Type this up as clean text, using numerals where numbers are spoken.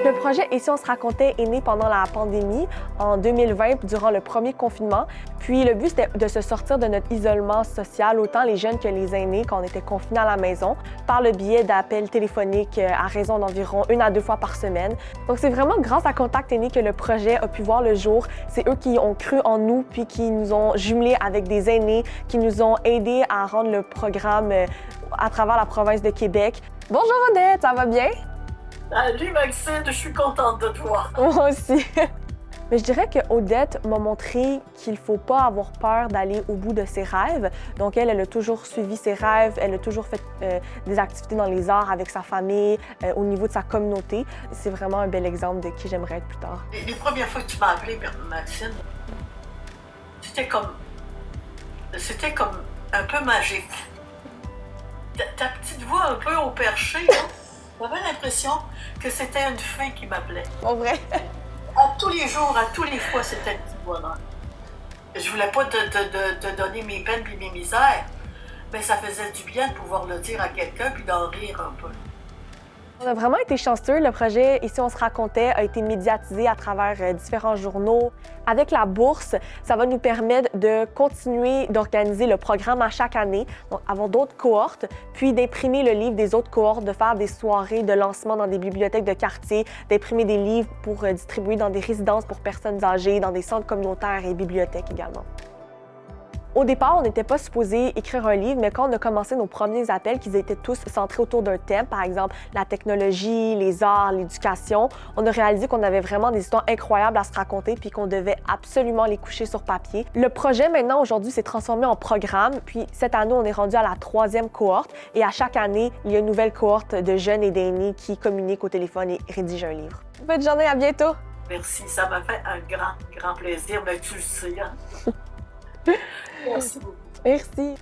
Le projet Et si on se racontait est né pendant la pandémie, en 2020, durant le premier confinement. Puis le but, c'était de se sortir de notre isolement social, autant les jeunes que les aînés, quand on était confinés à la maison, par le biais d'appels téléphoniques à raison d'environ 1 à 2 fois par semaine. Donc c'est vraiment grâce à Contact est né que le projet a pu voir le jour. C'est eux qui ont cru en nous, puis qui nous ont jumelés avec des aînés, qui nous ont aidés à rendre le programme à travers la province de Québec. Bonjour Odette, ça va bien? Salut Maxime, je suis contente de toi. Moi aussi. Mais je dirais que Odette m'a montré qu'il ne faut pas avoir peur d'aller au bout de ses rêves. Donc elle a toujours suivi ses rêves, elle a toujours fait des activités dans les arts avec sa famille, au niveau de sa communauté. C'est vraiment un bel exemple de qui j'aimerais être plus tard. Les premières fois que tu m'as appelé, Maxime, c'était comme un peu magique. Ta petite voix un peu au perché, hein? J'avais l'impression que c'était une fée qui m'appelait. En vrai? À tous les jours, à tous les fois, c'était une petite voix là. Je voulais pas te donner mes peines et mes misères, mais ça faisait du bien de pouvoir le dire à quelqu'un puis d'en rire un peu. On a vraiment été chanceux. Le projet Ici on se racontait a été médiatisé à travers différents journaux. Avec la bourse, ça va nous permettre de continuer d'organiser le programme à chaque année, donc avoir d'autres cohortes, puis d'imprimer le livre des autres cohortes, de faire des soirées de lancement dans des bibliothèques de quartier, d'imprimer des livres pour distribuer dans des résidences pour personnes âgées, dans des centres communautaires et bibliothèques également. Au départ, on n'était pas supposé écrire un livre, mais quand on a commencé nos premiers appels, qu'ils étaient tous centrés autour d'un thème, par exemple la technologie, les arts, l'éducation, on a réalisé qu'on avait vraiment des histoires incroyables à se raconter puis qu'on devait absolument les coucher sur papier. Le projet, maintenant, aujourd'hui, s'est transformé en programme. Puis cette année, on est rendu à la 3e cohorte et à chaque année, il y a une nouvelle cohorte de jeunes et d'aînés qui communiquent au téléphone et rédigent un livre. Bonne journée, à bientôt! Merci, ça m'a fait un grand plaisir, mais tu le sais, hein? Merci beaucoup. Merci.